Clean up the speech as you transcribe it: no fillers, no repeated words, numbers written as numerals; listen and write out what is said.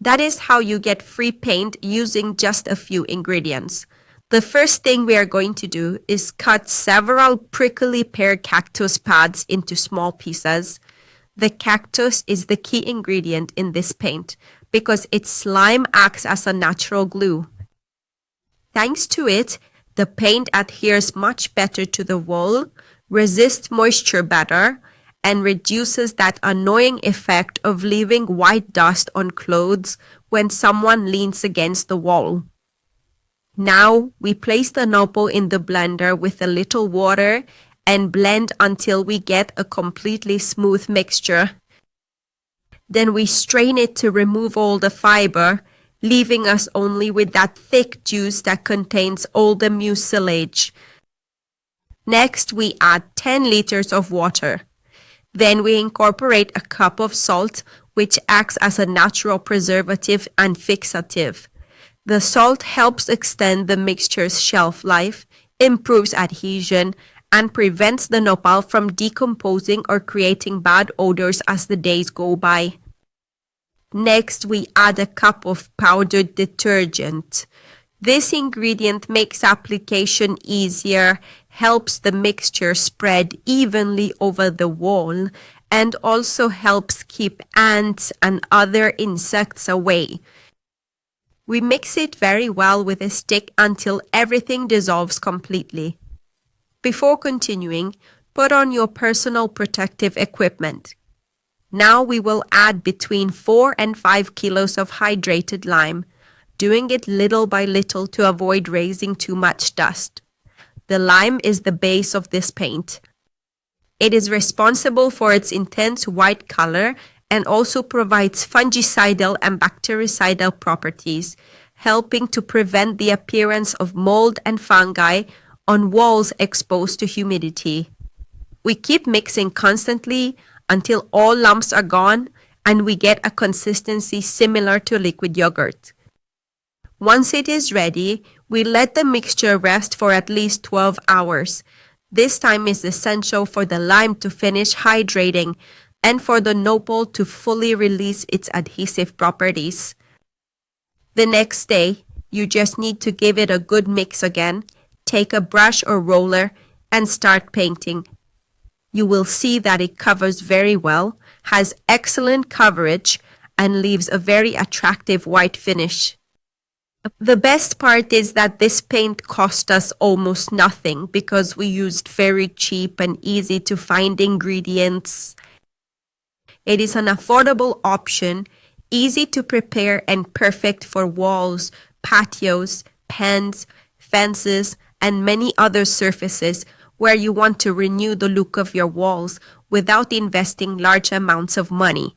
That is how you get free paint using just a few ingredients. The first thing we are going to do is cut several prickly pear cactus pods into small pieces. The cactus is the key ingredient in this paint because its slime acts as a natural glue. Thanks to it, the paint adheres much better to the wall, resists moisture better, and reduces that annoying effect of leaving white dust on clothes when someone leans against the wall. Now we place the nopal in the blender with a little water and blend until we get a completely smooth mixture. Then we strain it to remove all the fiber, leaving us only with that thick juice that contains all the mucilage. Next, we add 10 liters of water. Then we incorporate a cup of salt, which acts as a natural preservative and fixative. The salt helps extend the mixture's shelf life, improves adhesion, and prevents the nopal from decomposing or creating bad odors as the days go by. Next, we add a cup of powdered detergent. This ingredient makes application easier, helps the mixture spread evenly over the wall, and also helps keep ants and other insects away. We mix it very well with a stick until everything dissolves completely. Before continuing, put on your personal protective equipment. Now we will add between 4 and 5 kilos of hydrated lime, doing it little by little to avoid raising too much dust. The lime is the base of this paint. It is responsible for its intense white color and also provides fungicidal and bactericidal properties, helping to prevent the appearance of mold and fungi on walls exposed to humidity. We keep mixing constantly until all lumps are gone and we get a consistency similar to liquid yogurt. Once it is ready, we let the mixture rest for at least 12 hours. This time is essential for the lime to finish hydrating and for the nopal to fully release its adhesive properties. The next day, you just need to give it a good mix again, take a brush or roller, and start painting. You will see that it covers very well, has excellent coverage, and leaves a very attractive white finish. The best part is that this paint cost us almost nothing because we used very cheap and easy to find ingredients. It is an affordable option, easy to prepare and perfect for walls, patios, pens, fences, and many other surfaces where you want to renew the look of your walls without investing large amounts of money.